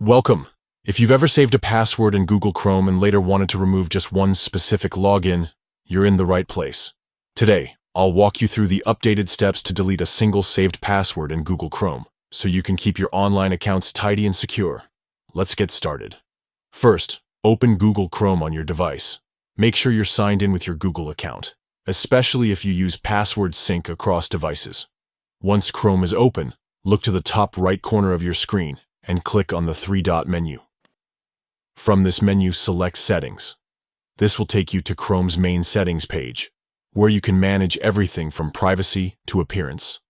Welcome. If you've ever saved a password in Google Chrome and later wanted to remove just one specific login, you're in the right place. Today, I'll walk you through the updated steps to delete a single saved password in Google Chrome, so you can keep your online accounts tidy and secure. Let's get started. First, open Google Chrome on your device. Make sure you're signed in with your Google account, especially if you use password sync across devices. Once Chrome is open, look to the top right corner of your screen and click on the three-dot menu. From this menu, select Settings. This will take you to Chrome's main settings page, where you can manage everything from privacy to appearance.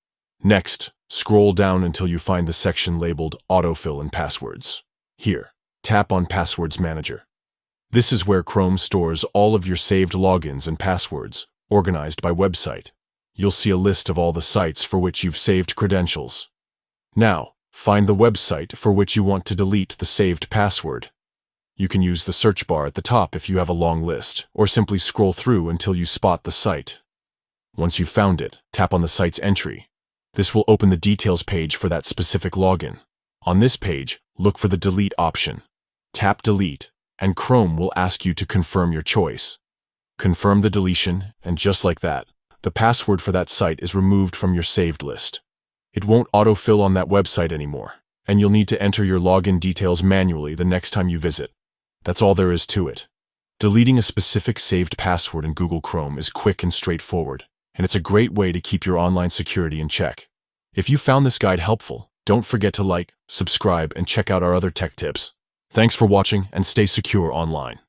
Next, scroll down until you find the section labeled Autofill and Passwords. Here, tap on Passwords Manager. This is where Chrome stores all of your saved logins and passwords, organized by website. You'll see a list of all the sites for which you've saved credentials. Now, find the website for which you want to delete the saved password. You can use the search bar at the top if you have a long list, or simply scroll through until you spot the site. Once you've found it, tap on the site's entry. This will open the details page for that specific login. On this page, look for the Delete option. Tap Delete, and Chrome will ask you to confirm your choice. Confirm the deletion, and just like that, the password for that site is removed from your saved list. It won't autofill on that website anymore, and you'll need to enter your login details manually the next time you visit. That's all there is to it. Deleting a specific saved password in Google Chrome is quick and straightforward, and it's a great way to keep your online security in check. If you found this guide helpful, don't forget to like, subscribe, and check out our other tech tips. Thanks for watching, and stay secure online.